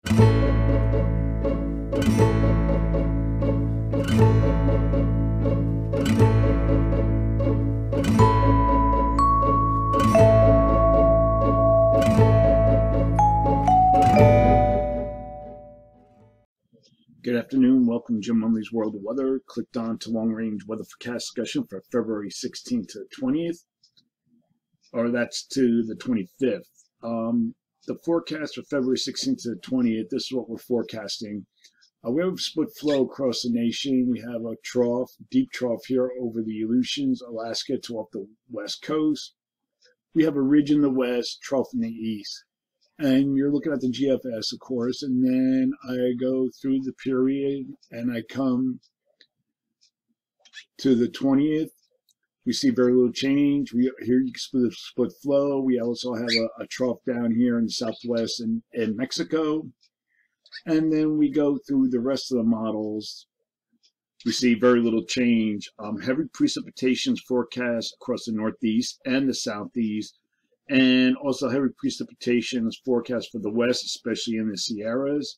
Good afternoon. Welcome to Jim Munley's World of Weather. Clicked on to long-range weather forecast discussion for February 16th to 20th, or that's to the 25th. The forecast for February 16th to the 20th, this is what we're forecasting. We have a split flow across the nation. We have a trough, deep trough here over the Aleutians, Alaska to off the west coast. We have a ridge in the west, trough in the east. And you're looking at the GFS, of course, and then I go through the period and I come to the 20th. We see very little change. Here you can see the split flow. We also have a trough down here in the southwest in Mexico. And then we go through the rest of the models. We see very little change. Heavy precipitations forecast across the northeast and the southeast. And also heavy precipitation is forecast for the west, especially in the Sierras.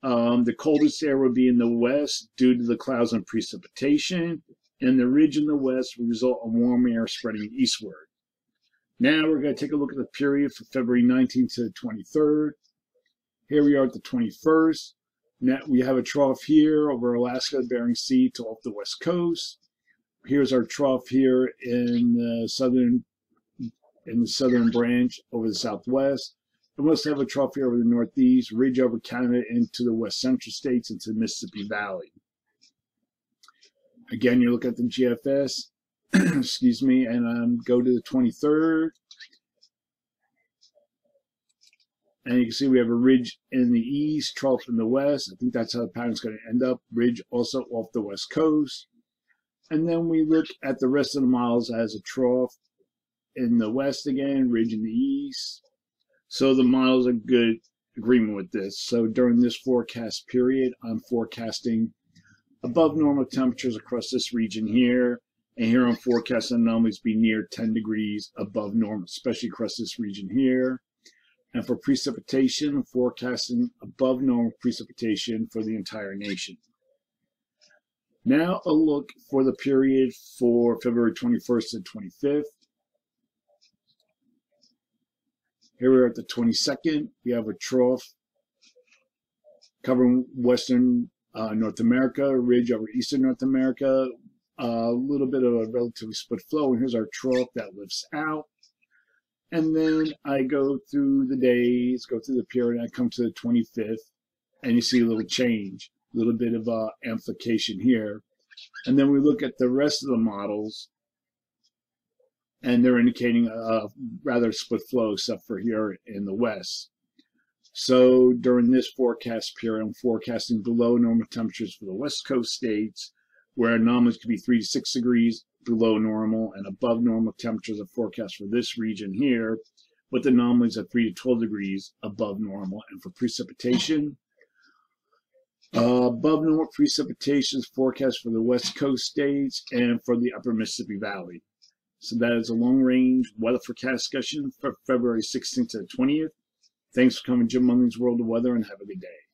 The coldest air will be in the west due to the clouds and precipitation, and the ridge in the west will result in warm air spreading eastward. Now we're going to take a look at the period for February 19th to the 23rd. Here we are at the 21st. Now we have a trough here over Alaska, Bering Sea to off the west coast. Here's our trough here in the southern branch over the southwest. And we also have a trough here over the northeast, ridge over Canada into the west central states, into the Mississippi Valley. Again, you look at the GFS, excuse me, and go to the 23rd. And you can see we have a ridge in the east, trough in the west. I think that's how the pattern's going to end up. Ridge also off the west coast. And then we look at the rest of the models as a trough in the west again, ridge in the east. So the models are good agreement with this. So during this forecast period, I'm forecasting above normal temperatures across this region here. And here I'm forecasting anomalies be near 10 degrees above normal, especially across this region here. And for precipitation, I'm forecasting above normal precipitation for the entire nation. Now a look for the period for February 21st and 25th. Here we are at the 22nd. We have a trough covering western North America, ridge over eastern North America, a little bit of a relatively split flow. And here's our trough that lifts out. And then I go through the days, go through the period, and I come to the 25th, and you see a little change, a little bit of amplification here. And then we look at the rest of the models, and they're indicating a rather split flow, except for here in the west. So during this forecast period, I'm forecasting below normal temperatures for the west coast states, where anomalies could be 3 to 6 degrees below normal, and above normal temperatures are forecast for this region here, with anomalies at 3 to 12 degrees above normal. And for precipitation, above normal precipitation is forecast for the west coast states and for the upper Mississippi Valley. So that is a long-range weather forecast discussion for February 16th to the 20th. Thanks for coming to Jim Munley's World of Weather, and have a good day.